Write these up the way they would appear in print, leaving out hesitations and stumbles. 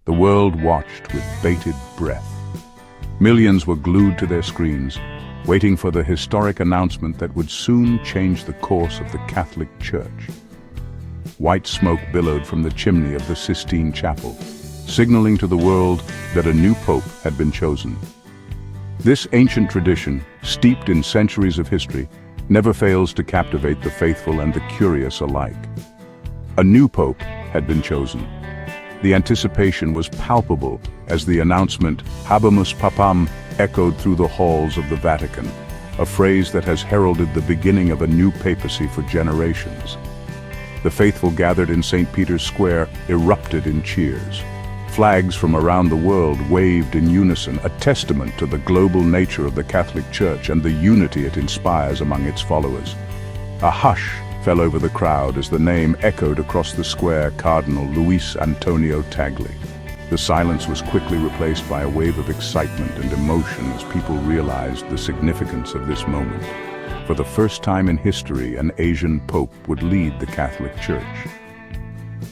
The world watched with bated breath. Millions were glued to their screens, waiting for the historic announcement that would soon change the course of the Catholic Church. White smoke billowed from the chimney of the Sistine Chapel, signaling to the world that a new pope had been chosen. This ancient tradition, steeped in centuries of history, never fails to captivate the faithful and the curious alike. A new pope had been chosen. The anticipation was palpable as the announcement "Habemus Papam" echoed through the halls of the Vatican, a phrase that has heralded the beginning of a new papacy for generations. The faithful gathered in St. Peter's Square erupted in cheers. Flags from around the world waved in unison, a testament to the global nature of the Catholic Church and the unity it inspires among its followers. A hush fell over the crowd as the name echoed across the square: Cardinal Luis Antonio Tagle. The silence was quickly replaced by a wave of excitement and emotion as people realized the significance of this moment. For the first time in history, an Asian pope would lead the Catholic Church.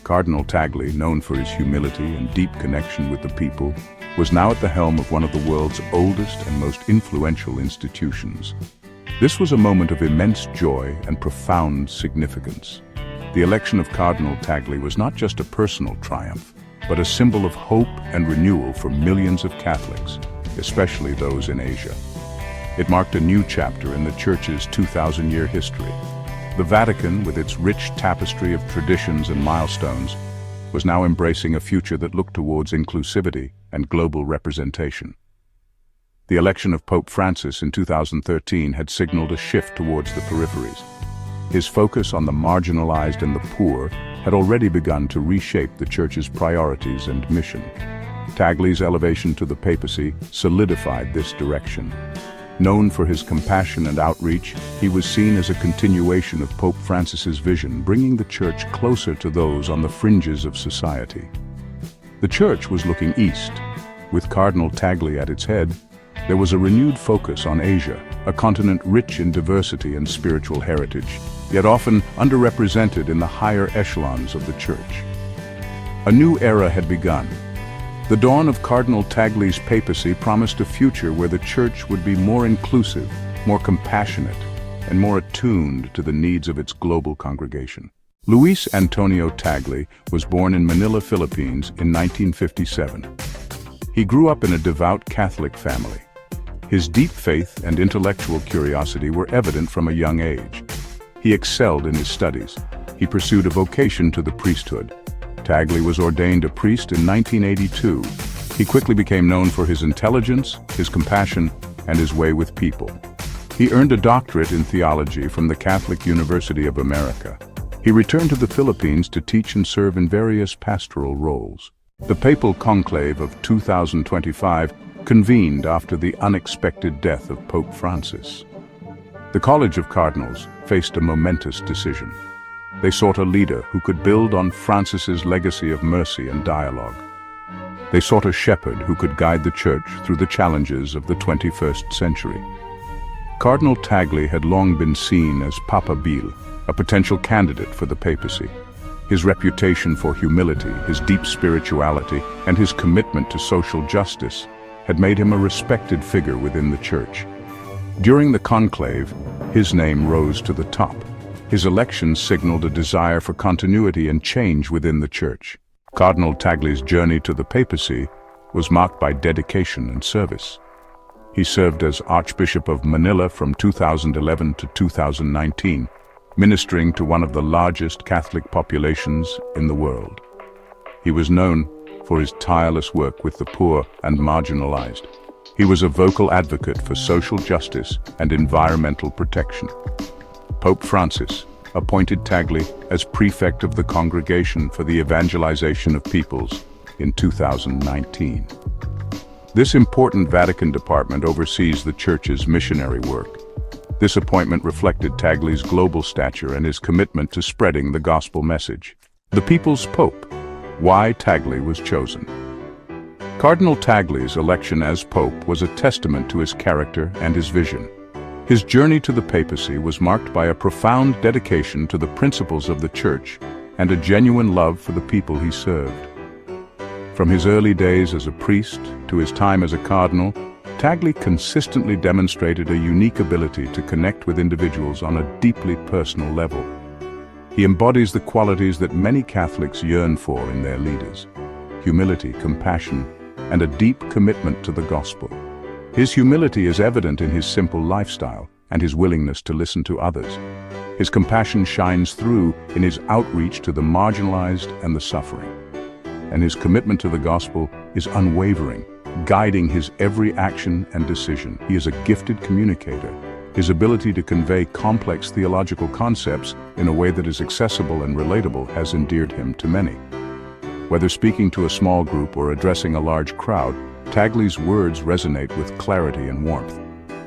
Cardinal Tagle, known for his humility and deep connection with the people, was now at the helm of one of the world's oldest and most influential institutions. This was a moment of immense joy and profound significance. The election of Cardinal Tagle was not just a personal triumph, but a symbol of hope and renewal for millions of Catholics, especially those in Asia. It marked a new chapter in the Church's 2,000-year history. The Vatican, with its rich tapestry of traditions and milestones, was now embracing a future that looked towards inclusivity and global representation. The election of Pope Francis in 2013 had signaled a shift towards the peripheries. His focus on the marginalized and the poor had already begun to reshape the Church's priorities and mission. Tagle's elevation to the papacy solidified this direction. Known for his compassion and outreach, he was seen as a continuation of Pope Francis's vision, bringing the Church closer to those on the fringes of society. The Church was looking east. With Cardinal Tagle at its head, there was a renewed focus on Asia, a continent rich in diversity and spiritual heritage, yet often underrepresented in the higher echelons of the Church. A new era had begun. The dawn of Cardinal Tagle's papacy promised a future where the Church would be more inclusive, more compassionate, and more attuned to the needs of its global congregation. Luis Antonio Tagle was born in Manila, Philippines in 1957. He grew up in a devout Catholic family. His deep faith and intellectual curiosity were evident from a young age. He excelled in his studies. He pursued a vocation to the priesthood. Tagle was ordained a priest in 1982. He quickly became known for his intelligence, his compassion, and his way with people. He earned a doctorate in theology from the Catholic University of America. He returned to the Philippines to teach and serve in various pastoral roles. The Papal Conclave of 2025 convened after the unexpected death of Pope Francis. The College of Cardinals faced a momentous decision. They sought a leader who could build on Francis's legacy of mercy and dialogue. They sought a shepherd who could guide the Church through the challenges of the 21st century. Cardinal Tagle had long been seen as Papal, a potential candidate for the papacy. His reputation for humility, his deep spirituality, and his commitment to social justice had made him a respected figure within the Church. During the conclave, his name rose to the top. His election signaled a desire for continuity and change within the Church. Cardinal Tagle's journey to the papacy was marked by dedication and service. He served as Archbishop of Manila from 2011 to 2019, ministering to one of the largest Catholic populations in the world. He was known for his tireless work with the poor and marginalized. He was a vocal advocate for social justice and environmental protection. Pope Francis appointed Tagle as prefect of the Congregation for the Evangelization of Peoples in 2019. This important Vatican department oversees the Church's missionary work. This appointment reflected Tagle's global stature and his commitment to spreading the gospel message. The People's Pope. Why Tagle was chosen. Cardinal Tagle's election as Pope was a testament to his character and his vision. His journey to the papacy was marked by a profound dedication to the principles of the Church and a genuine love for the people he served. From his early days as a priest to his time as a cardinal, Tagle consistently demonstrated a unique ability to connect with individuals on a deeply personal level. He embodies the qualities that many Catholics yearn for in their leaders: humility, compassion, and a deep commitment to the gospel. His humility is evident in his simple lifestyle and his willingness to listen to others. His compassion shines through in his outreach to the marginalized and the suffering. And his commitment to the gospel is unwavering, guiding his every action and decision. He is a gifted communicator. His ability to convey complex theological concepts in a way that is accessible and relatable has endeared him to many. Whether speaking to a small group or addressing a large crowd, Tagle's words resonate with clarity and warmth.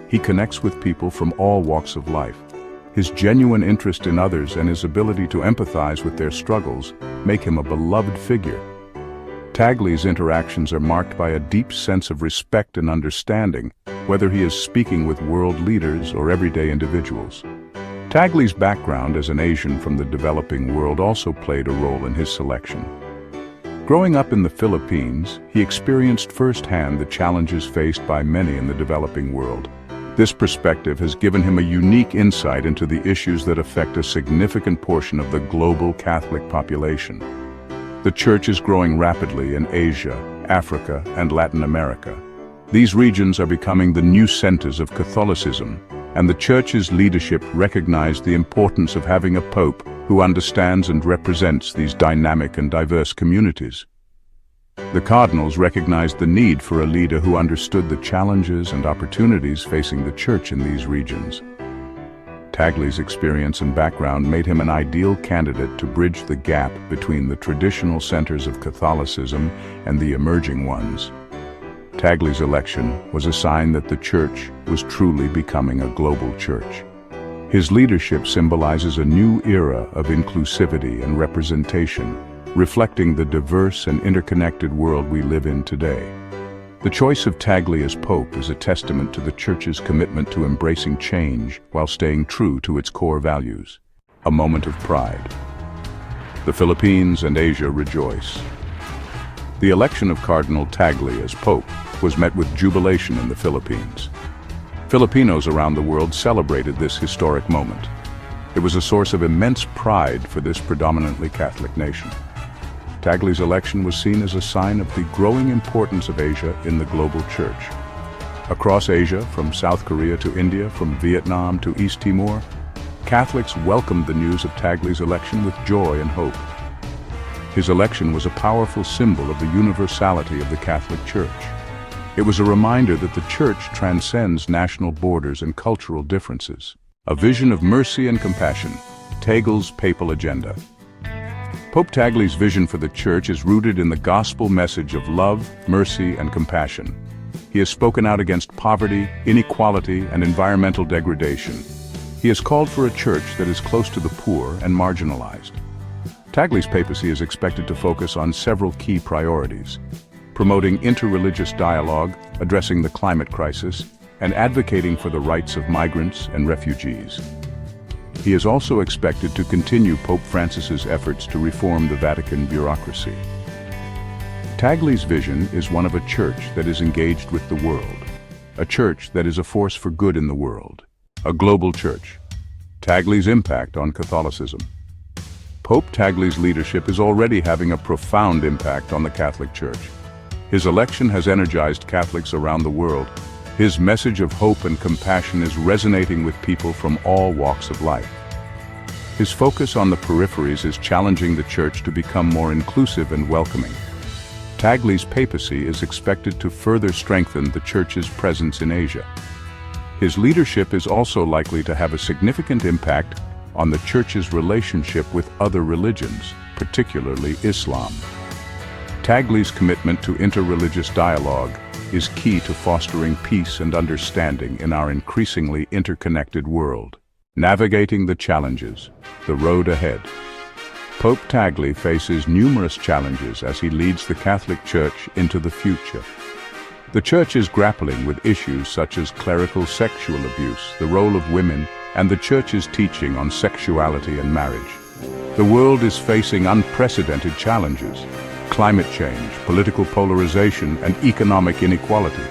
He connects with people from all walks of life. His genuine interest in others and his ability to empathize with their struggles make him a beloved figure. Tagle's interactions are marked by a deep sense of respect and understanding, whether he is speaking with world leaders or everyday individuals. Tagle's background as an Asian from the developing world also played a role in his selection. Growing up in the Philippines, he experienced firsthand the challenges faced by many in the developing world. This perspective has given him a unique insight into the issues that affect a significant portion of the global Catholic population. The Church is growing rapidly in Asia, Africa, and Latin America. These regions are becoming the new centers of Catholicism, and the Church's leadership recognized the importance of having a pope who understands and represents these dynamic and diverse communities. The cardinals recognized the need for a leader who understood the challenges and opportunities facing the Church in these regions. Tagle's experience and background made him an ideal candidate to bridge the gap between the traditional centers of Catholicism and the emerging ones. Tagle's election was a sign that the Church was truly becoming a global church. His leadership symbolizes a new era of inclusivity and representation, reflecting the diverse and interconnected world we live in today. The choice of Tagle as Pope is a testament to the Church's commitment to embracing change while staying true to its core values. A moment of pride. The Philippines and Asia rejoice. The election of Cardinal Tagle as Pope was met with jubilation in the Philippines. Filipinos around the world celebrated this historic moment. It was a source of immense pride for this predominantly Catholic nation. Tagle's election was seen as a sign of the growing importance of Asia in the global Church. Across Asia, from South Korea to India, from Vietnam to East Timor, Catholics welcomed the news of Tagle's election with joy and hope. His election was a powerful symbol of the universality of the Catholic Church. It was a reminder that the Church transcends national borders and cultural differences. A vision of mercy and compassion, Tagle's papal agenda. Pope Tagle's vision for the Church is rooted in the gospel message of love, mercy, and compassion. He has spoken out against poverty, inequality, and environmental degradation. He has called for a church that is close to the poor and marginalized. Tagle's papacy is expected to focus on several key priorities: promoting interreligious dialogue, addressing the climate crisis, and advocating for the rights of migrants and refugees. He is also expected to continue Pope Francis's efforts to reform the Vatican bureaucracy. Tagle's vision is one of a church that is engaged with the world, a church that is a force for good in the world, a global church. Tagle's impact on Catholicism. Pope Tagle's leadership is already having a profound impact on the Catholic Church. His election has energized Catholics around the world. His message of hope and compassion is resonating with people from all walks of life. His focus on the peripheries is challenging the Church to become more inclusive and welcoming. Tagle's papacy is expected to further strengthen the Church's presence in Asia. His leadership is also likely to have a significant impact on the Church's relationship with other religions, particularly Islam. Tagle's commitment to interreligious dialogue is key to fostering peace and understanding in our increasingly interconnected world. Navigating the challenges, the road ahead. Pope Tagle faces numerous challenges as he leads the Catholic Church into the future. The Church is grappling with issues such as clerical sexual abuse, the role of women, and the Church's teaching on sexuality and marriage. The world is facing unprecedented challenges. climate change, political polarization, and economic inequality.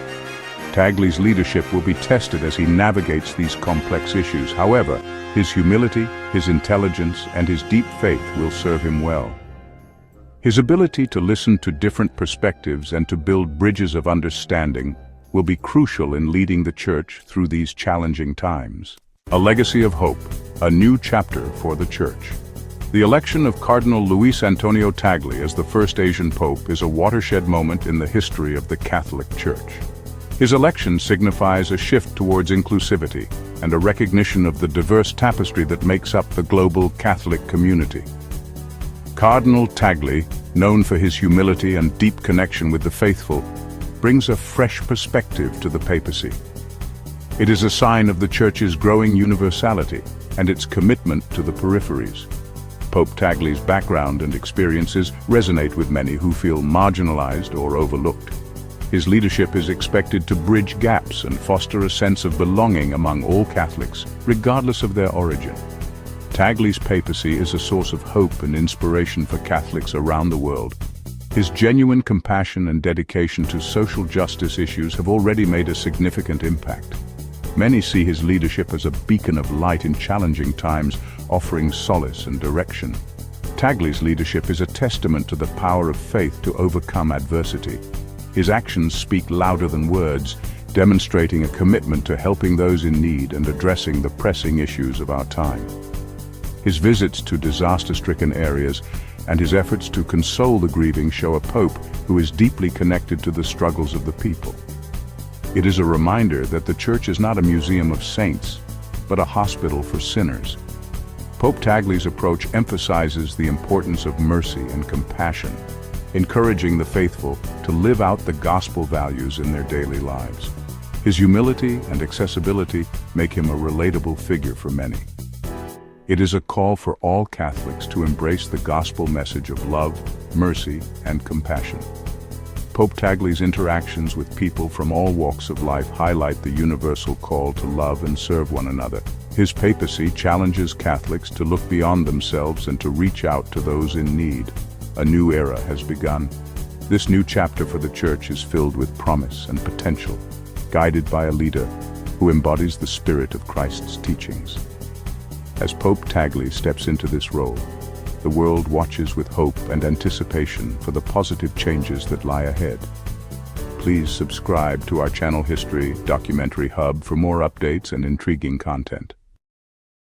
Tagle's leadership will be tested as he navigates these complex issues. However, his humility, his intelligence, and his deep faith will serve him well. His ability to listen to different perspectives and to build bridges of understanding will be crucial in leading the Church through these challenging times. A legacy of hope, a new chapter for the Church. The election of Cardinal Luis Antonio Tagle as the first Asian Pope is a watershed moment in the history of the Catholic Church. His election signifies a shift towards inclusivity and a recognition of the diverse tapestry that makes up the global Catholic community. Cardinal Tagle, known for his humility and deep connection with the faithful, brings a fresh perspective to the papacy. It is a sign of the Church's growing universality and its commitment to the peripheries. Pope Tagle's background and experiences resonate with many who feel marginalized or overlooked. His leadership is expected to bridge gaps and foster a sense of belonging among all Catholics, regardless of their origin. Tagle's papacy is a source of hope and inspiration for Catholics around the world. His genuine compassion and dedication to social justice issues have already made a significant impact. Many see his leadership as a beacon of light in challenging times, offering solace and direction. Tagle's leadership is a testament to the power of faith to overcome adversity. His actions speak louder than words, demonstrating a commitment to helping those in need and addressing the pressing issues of our time. His visits to disaster-stricken areas and his efforts to console the grieving show a pope who is deeply connected to the struggles of the people. It is a reminder that the Church is not a museum of saints, but a hospital for sinners. Pope Tagle's approach emphasizes the importance of mercy and compassion, encouraging the faithful to live out the gospel values in their daily lives. His humility and accessibility make him a relatable figure for many. It is a call for all Catholics to embrace the gospel message of love, mercy, and compassion. Pope Tagle's interactions with people from all walks of life highlight the universal call to love and serve one another. His papacy challenges Catholics to look beyond themselves and to reach out to those in need. A new era has begun. This new chapter for the Church is filled with promise and potential, guided by a leader who embodies the spirit of Christ's teachings. As Pope Tagle steps into this role, the world watches with hope and anticipation for the positive changes that lie ahead. Please subscribe to our channel History Documentary Hub for more updates and intriguing content.